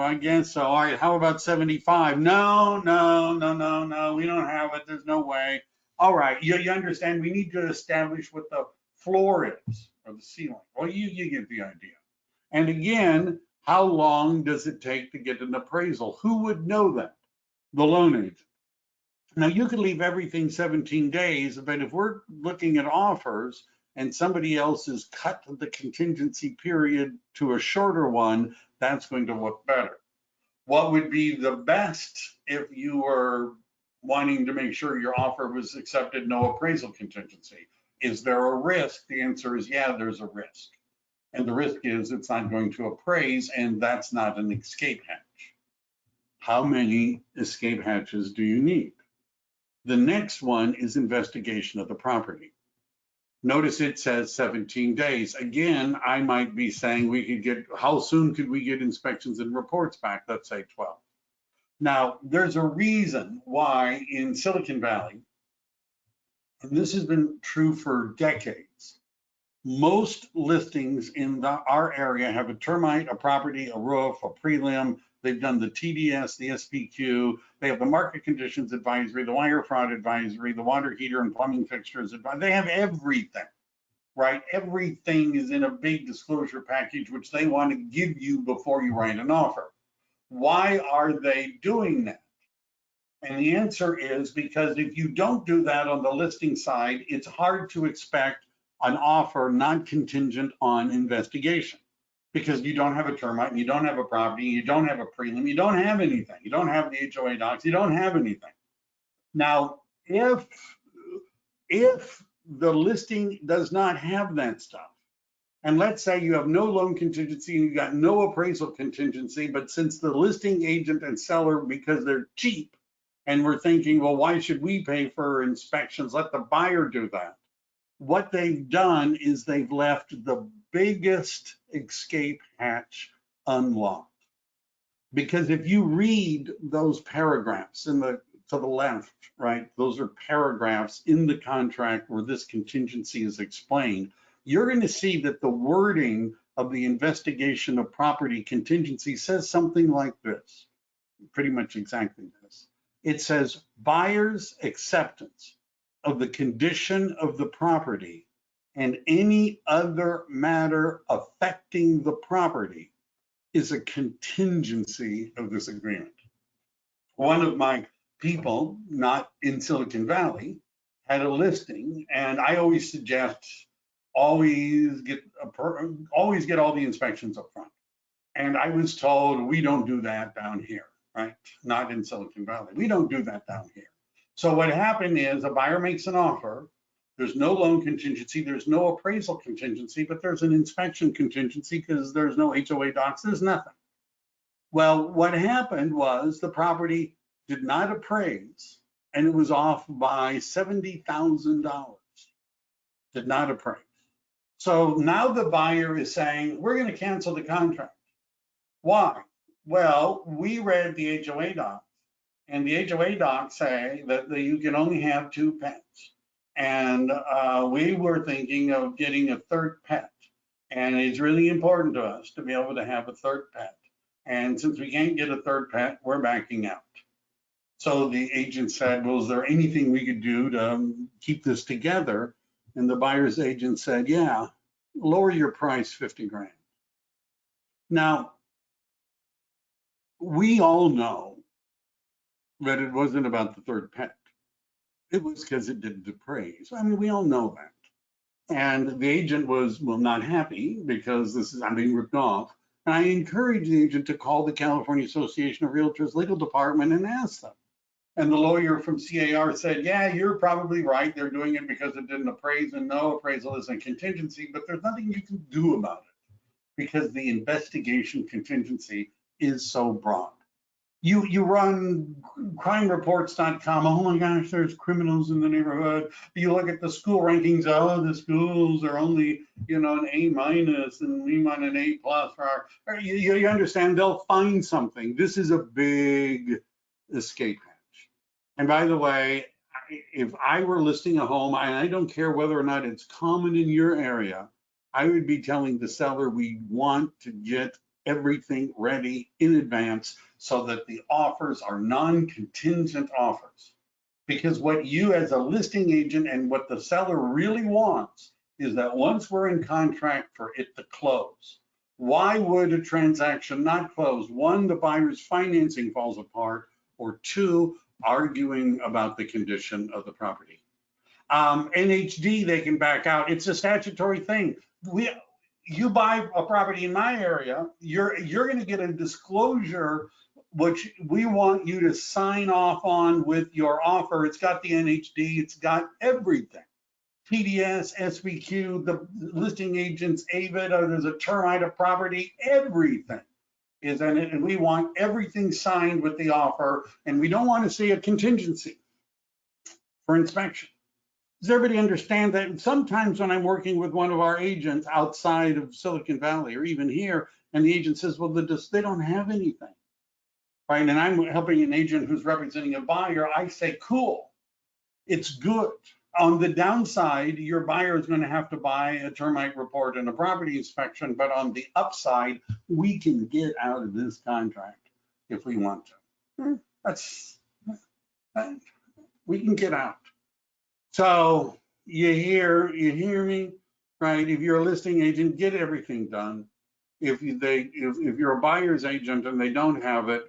Speaker 1: I guess so. All right, how about 75? No, no, no, no, no. We don't have it. There's no way. All right, you understand? We need to establish what the floor is or the ceiling. Well, you get the idea. And again, how long does it take to get an appraisal? Who would know that? The loan agent. Now, you could leave everything 17 days, but if we're looking at offers and somebody else has cut the contingency period to a shorter one, that's going to look better. What would be the best if you were wanting to make sure your offer was accepted, no appraisal contingency? Is there a risk? The answer is yeah, there's a risk. And the risk is it's not going to appraise, and that's not an escape hatch. How many escape hatches do you need? The next one is investigation of the property. Notice it says 17 days. Again, I might be saying we could get, how soon could we get inspections and reports back? Let's say 12. Now, there's a reason why in Silicon Valley, and this has been true for decades, most listings in our area have a termite, a property, a roof, a prelim. They've done the TDS, the SPQ. They have the market conditions advisory, the wire fraud advisory, the water heater and plumbing fixtures advisory. They have everything, right? Everything is in a big disclosure package, which they want to give you before you write an offer. Why are they doing that? And the answer is because if you don't do that on the listing side, it's hard to expect an offer not contingent on investigation, because you don't have a termite, and you don't have a property, you don't have a prelim, you don't have anything. You don't have the HOA docs, you don't have anything. Now, if the listing does not have that stuff, and let's say you have no loan contingency and you got no appraisal contingency, but since the listing agent and seller, because they're cheap, and we're thinking, well, why should we pay for inspections? Let the buyer do that. What they've done is they've left the biggest escape hatch unlocked. Because if you read those paragraphs to the left, right, those are paragraphs in the contract where this contingency is explained, you're going to see that the wording of the investigation of property contingency says something like this, pretty much exactly this. It says buyer's acceptance of the condition of the property and any other matter affecting the property is a contingency of this agreement. One of my people, not in Silicon Valley, had a listing, and I always suggest always get all the inspections up front. And I was told we don't do that down here, right? Not in Silicon Valley. We don't do that down here. So what happened is a buyer makes an offer. There's no loan contingency. There's no appraisal contingency, but there's an inspection contingency because there's no HOA docs. There's nothing. Well, what happened was the property did not appraise, and it was off by $70,000. Did not appraise. So now the buyer is saying, we're going to cancel the contract. Why? Well, we read the HOA docs, and the HOA docs say that you can only have 2 pets. And we were thinking of getting a 3rd pet. And it's really important to us to be able to have a 3rd pet. And since we can't get a 3rd pet, we're backing out. So the agent said, well, is there anything we could do to keep this together? And the buyer's agent said, yeah, lower your price 50 grand. Now, we all know that it wasn't about the 3rd pet. It was because it didn't appraise. I mean, we all know that. And the agent was, well, not happy because I'm being ripped off. And I encouraged the agent to call the California Association of Realtors legal department and ask them. And the lawyer from CAR said, yeah, you're probably right. They're doing it because it didn't appraise, and no, appraisal is a contingency, but there's nothing you can do about it because the investigation contingency is so broad. You run crimereports.com, oh my gosh, there's criminals in the neighborhood. You look at the school rankings, oh, the schools are only, an A- and we want an A+ for our, you understand, they'll find something. This is a big escape hatch. And by the way, if I were listing a home, I don't care whether or not it's common in your area, I would be telling the seller we want to get everything ready in advance so that the offers are non-contingent offers. Because what you as a listing agent and what the seller really wants is that once we're in contract for it to close, why would a transaction not close? One, the buyer's financing falls apart, or two, arguing about the condition of the property. NHD, they can back out. It's a statutory thing. You buy a property in my area, you're going to get a disclosure which we want you to sign off on with your offer. It's got the NHD, it's got everything. PDS, SBQ, the listing agents, AVID, there's a termite of property, everything is in it, and we want everything signed with the offer, and we don't want to see a contingency for inspection. Does everybody understand that? Sometimes when I'm working with one of our agents outside of Silicon Valley or even here, and the agent says, well, they don't have anything, right? And I'm helping an agent who's representing a buyer, I say, cool, it's good. On the downside, your buyer is going to have to buy a termite report and a property inspection, but on the upside, we can get out of this contract if we want to. We can get out. So you hear me, right? If you're a listing agent, get everything done. If you're a buyer's agent and they don't have it,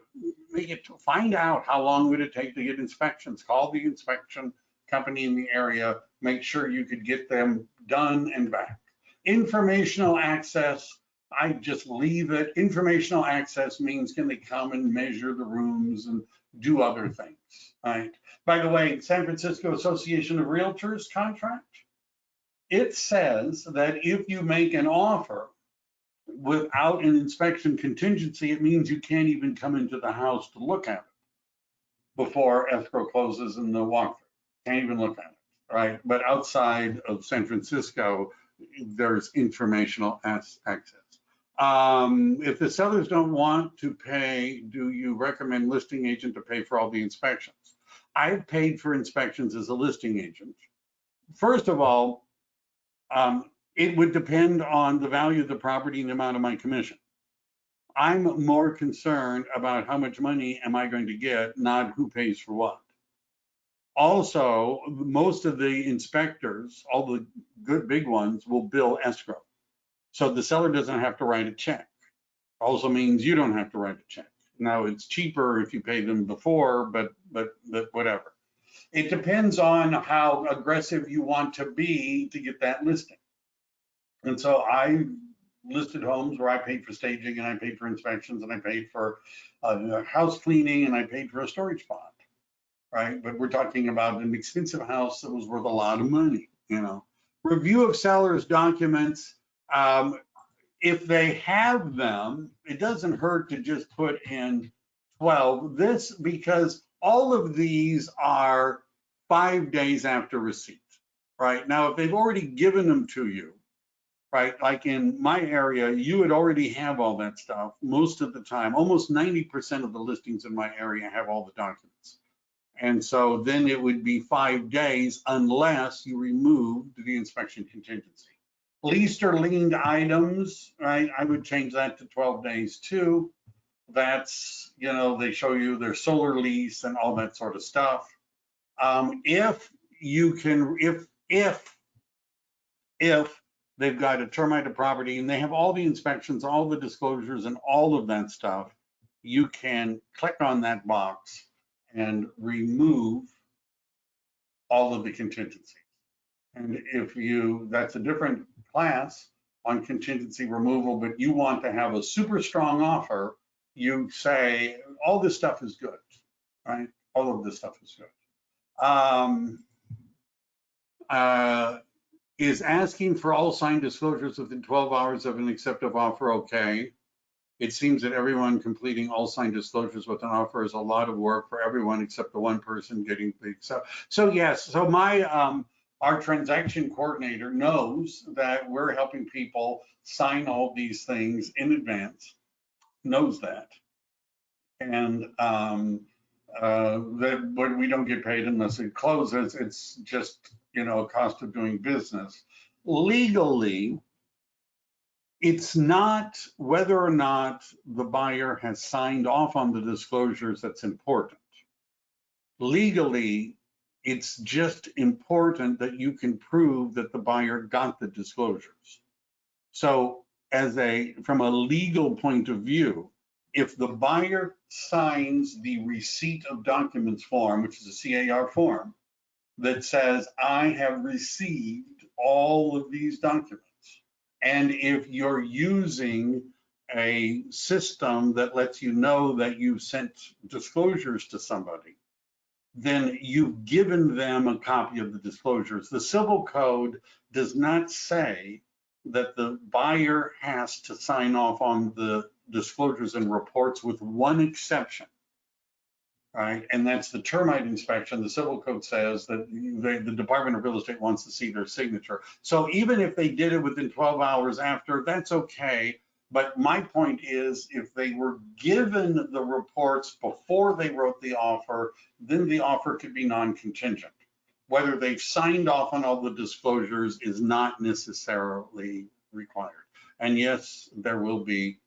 Speaker 1: find out how long would it take to get inspections. Call the inspection company in the area, make sure you could get them done and back. Informational access, I just leave it. Informational access means can they come and measure the rooms and do other things, right? By the way, San Francisco Association of Realtors contract, it says that if you make an offer without an inspection contingency, it means you can't even come into the house to look at it before escrow closes and the walkthrough. Can't even look at it, right? But outside of San Francisco, there's informational access. If the sellers don't want to pay, do you recommend listing agent to pay for all the inspections? I've paid for inspections as a listing agent. First of all, it would depend on the value of the property and the amount of my commission. I'm more concerned about how much money am I going to get, not who pays for what. Also, most of the inspectors, all the good big ones, will bill escrow. So the seller doesn't have to write a check. Also means you don't have to write a check. Now it's cheaper if you pay them before, but whatever. It depends on how aggressive you want to be to get that listing. And so I listed homes where I paid for staging and I paid for inspections and I paid for house cleaning and I paid for a storage spot. Right, but we're talking about an expensive house that was worth a lot of money, you know. Review of sellers' documents. If they have them, it doesn't hurt to just put in 12. This, because all of these are 5 days after receipt, right? Now, if they've already given them to you, right, like in my area, you would already have all that stuff most of the time. Almost 90% of the listings in my area have all the documents. And so then it would be 5 days unless you removed the inspection contingency. Leased or liened items, right? I would change that to 12 days too. That's, you know, they show you their solar lease and all that sort of stuff. If you can, if they've got a termite property and they have all the inspections, all the disclosures and all of that stuff, you can click on that box and remove all of the contingencies. And if that's a different class on contingency removal, but you want to have a super strong offer, you say, all this stuff is good, right? All of this stuff is good. Is asking for all signed disclosures within 12 hours of an accepted offer okay? It seems that everyone completing all signed disclosures with an offer is a lot of work for everyone except the one person getting the accept. So yes, so our transaction coordinator knows that we're helping people sign all these things in advance, knows that. And that we don't get paid unless it closes. It's just, you know, a cost of doing business. Legally, It's not whether or not the buyer has signed off on the disclosures that's important. Legally, it's just important that you can prove that the buyer got the disclosures. So from a legal point of view, if the buyer signs the receipt of documents form, which is a CAR form, that says, I have received all of these documents. And if you're using a system that lets you know that you've sent disclosures to somebody, then you've given them a copy of the disclosures. The civil code does not say that the buyer has to sign off on the disclosures and reports, with one exception, right? And that's the termite inspection. The civil code says that the Department of Real Estate wants to see their signature. So even if they did it within 12 hours after, that's okay. But my point is, if they were given the reports before they wrote the offer, then the offer could be non-contingent. Whether they've signed off on all the disclosures is not necessarily required. And yes, there will be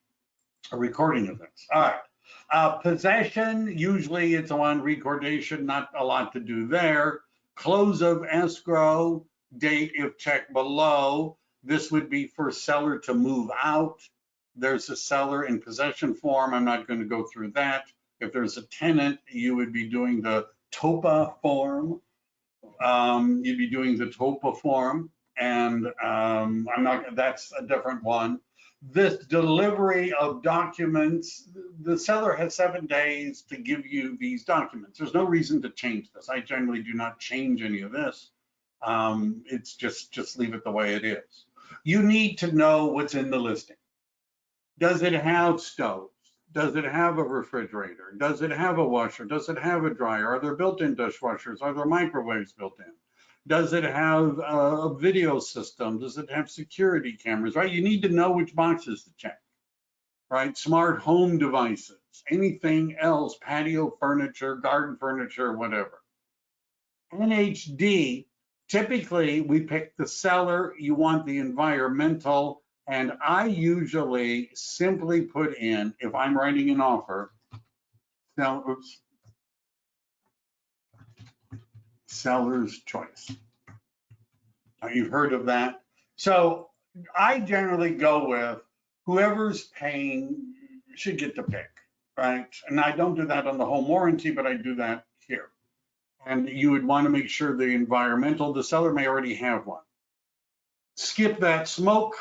Speaker 1: a recording of this. All right. Possession, usually it's on recordation, not a lot to do there. Close of escrow, date if checked below. This would be for seller to move out. There's a seller in possession form. I'm not going to go through that. If there's a tenant, you would be doing the TOPA form. You'd be doing the TOPA form, and that's a different one. This delivery of documents, the seller has 7 days to give you these documents. There's no reason to change this. I generally do not change any of this. It's just leave it the way it is. You need to know what's in the listing. Does it have stoves? Does it have a refrigerator? Does it have a washer? Does it have a dryer? Are there built-in dishwashers? Are there microwaves built in? Does it have a video system? Does it have security cameras, right? You need to know which boxes to check, right? Smart home devices, anything else, patio furniture, garden furniture, whatever. NHD, typically we pick the seller, you want the environmental, and I usually simply put in, if I'm writing an offer, seller's choice. Now, you've heard of that. So I generally go with whoever's paying should get to pick, right? And I don't do that on the home warranty, but I do that here. And you would want to make sure the environmental, the seller may already have one. Skip that. Smoke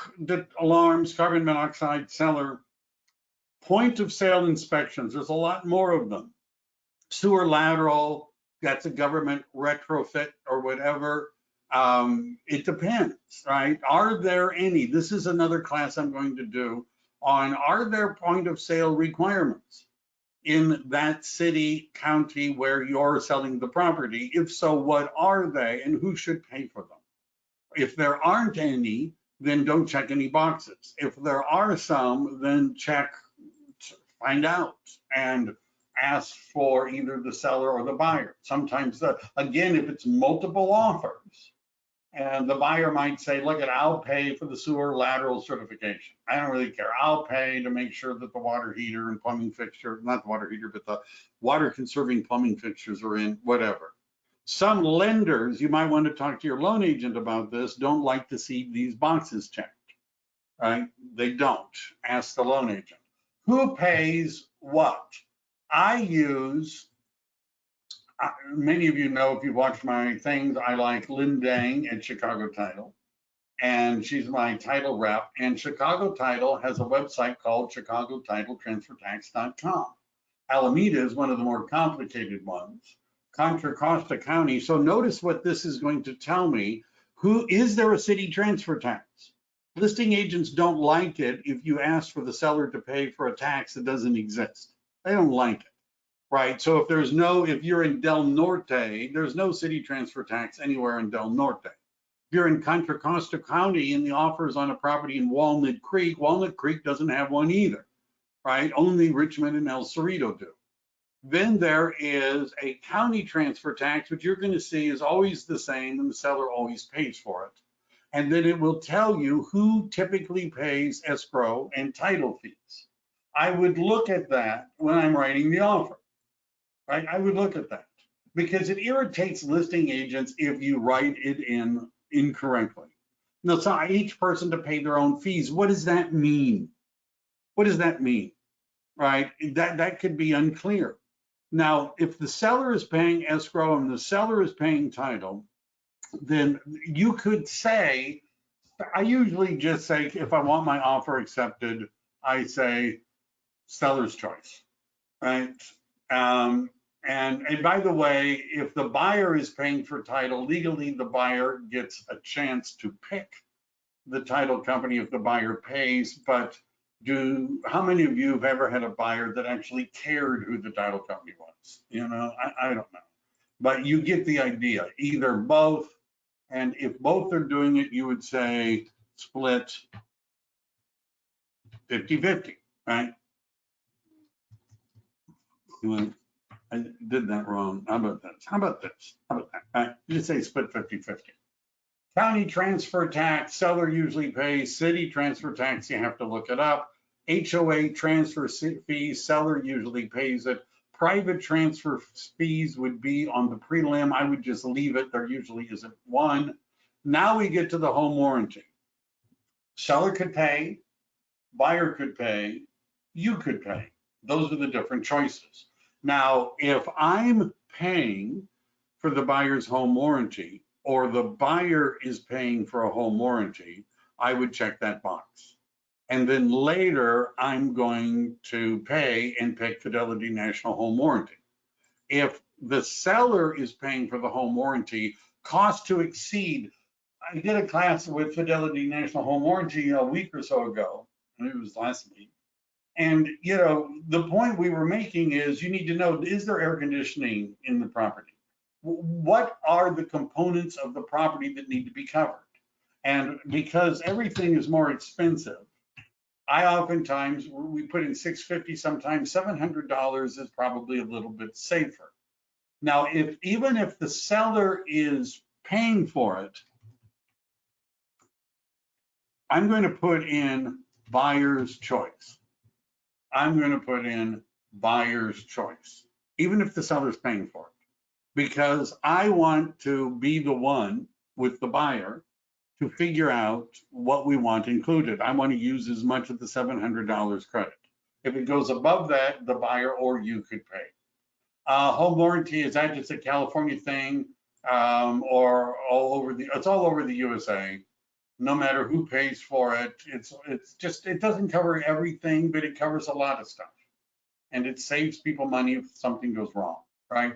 Speaker 1: alarms, carbon monoxide, seller. Point of sale inspections, there's a lot more of them. Sewer lateral, that's a government retrofit or whatever. It depends, right? Are there any, this is another class I'm going to do on, are there point of sale requirements in that city, county where you're selling the property? If so, what are they and who should pay for them? If there aren't any, then don't check any boxes. If there are some, then check, find out, and ask for either the seller or the buyer. Sometimes, again, if it's multiple offers, and the buyer might say, look, I'll pay for the sewer lateral certification. I don't really care. I'll pay to make sure that the water heater and plumbing fixture, not the water heater, but the water conserving plumbing fixtures are in, whatever. Some lenders, you might want to talk to your loan agent about this, don't like to see these boxes checked, right? They don't. Ask the loan agent. Who pays what? I use, many of you know if you watch my things, I like Lynn Dang at Chicago Title, and she's my title rep. And Chicago Title has a website called ChicagoTitleTransferTax.com. Alameda is one of the more complicated ones. Contra Costa County. So notice what this is going to tell me. Who is there a city transfer tax? Listing agents don't like it if you ask for the seller to pay for a tax that doesn't exist. They don't like it, right? So if you're in Del Norte, there's no city transfer tax anywhere in Del Norte. If you're in Contra Costa County and the offers on a property in Walnut Creek doesn't have one either, right? Only Richmond and El Cerrito do. Then there is a county transfer tax, which you're going to see is always the same, and the seller always pays for it. And then it will tell you who typically pays escrow and title fees. I would look at that when I'm writing the offer, right? I would look at that because it irritates listing agents if you write it in incorrectly. Now, so each person to pay their own fees. What does that mean? What does that mean, right? That could be unclear. Now, if the seller is paying escrow and the seller is paying title, then you could say, I usually just say, if I want my offer accepted, I say seller's choice, right? And by the way, if the buyer is paying for title, legally the buyer gets a chance to pick the title company if the buyer pays. But how many of you have ever had a buyer that actually cared who the title company was? You know, I don't know. But you get the idea, either both. And if both are doing it, you would say split 50-50, right? I did that wrong. How about this? How about this? How about that? All right, you say split 50-50. County transfer tax, seller usually pays. City transfer tax, you have to look it up. HOA transfer fees, seller usually pays it. Private transfer fees would be on the prelim. I would just leave it. There usually isn't one. Now we get to the home warranty. Seller could pay, buyer could pay, you could pay. Those are the different choices. Now, if I'm paying for the buyer's home warranty or the buyer is paying for a home warranty, I would check that box. And then later, I'm going to pay and pick Fidelity National Home Warranty. If the seller is paying for the home warranty, cost to exceed. I did a class with Fidelity National Home Warranty a week or so ago, and it was last week. And, you know, the point we were making is you need to know, is there air conditioning in the property? What are the components of the property that need to be covered? And because everything is more expensive, I oftentimes, we put in $650, sometimes $700 is probably a little bit safer. Now, even if the seller is paying for it, I'm going to put in buyer's choice. I'm going to put in buyer's choice, even if the seller's paying for it, because I want to be the one with the buyer to figure out what we want included. I want to use as much of the $700 credit. If it goes above that, the buyer or you could pay. Home warranty, is that just a California thing, or it's all over the USA? No matter who pays for it, it's just, it doesn't cover everything, but it covers a lot of stuff. And it saves people money if something goes wrong, right?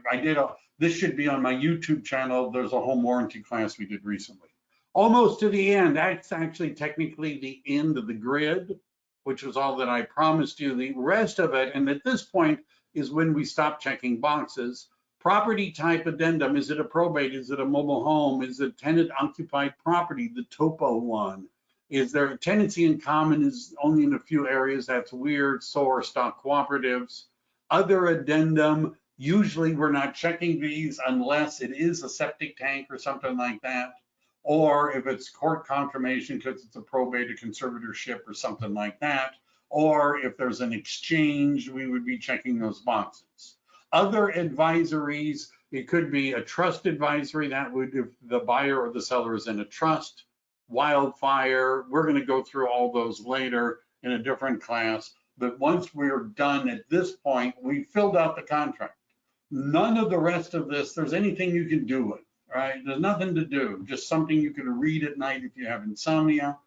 Speaker 1: This should be on my YouTube channel. There's a home warranty class we did recently. Almost to the end. That's actually technically the end of the grid, which was all that I promised you. The rest of it, and at this point is when we stop checking boxes. Property type addendum, is it a probate? Is it a mobile home? Is it tenant occupied property, the topo one? Is there a tenancy in common is only in a few areas? That's weird. So are stock cooperatives. Other addendum, usually we're not checking these unless it is a septic tank or something like that. Or if it's court confirmation because it's a probate, a conservatorship or something like that. Or if there's an exchange, we would be checking those boxes. Other advisories, it could be a trust advisory. That would, if the buyer or the seller is in a trust. Wildfire, we're going to go through all those later in a different class. But once we're done at this point, we filled out the contract. None of the rest of this, there's anything you can do with, right? There's nothing to do, just something you can read at night if you have insomnia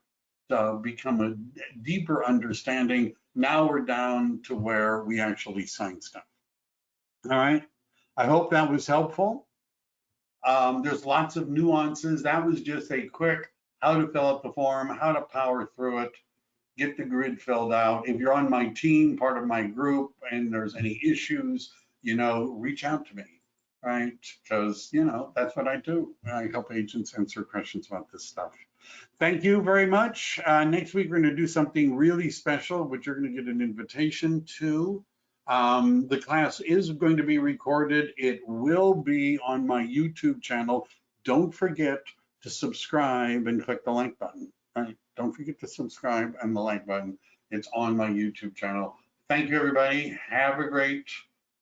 Speaker 1: to become a deeper understanding. Now we're down to where we actually sign stuff. All right, I hope that was helpful. There's lots of nuances. That was just a quick how to fill out the form, how to power through it, get the grid filled out. If you're on my team, part of my group, and there's any issues, you know, reach out to me, right? Because, you know, that's what I do. I help agents answer questions about this stuff. Thank you very much. Next week, we're going to do something really special, which you're going to get an invitation to. The class is going to be recorded. It will be on my YouTube channel. Don't forget to subscribe and click the like button. Right? Don't forget to subscribe and the like button. It's on my YouTube channel. Thank you, everybody. Have a great,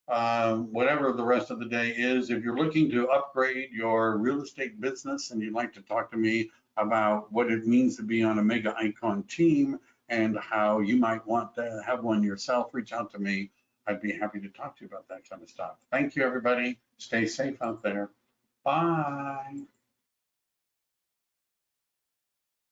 Speaker 1: whatever the rest of the day is. If you're looking to upgrade your real estate business and you'd like to talk to me about what it means to be on a Mega Icon team and how you might want to have one yourself, reach out to me. I'd be happy to talk to you about that kind of stuff. Thank you, everybody. Stay safe out there. Bye.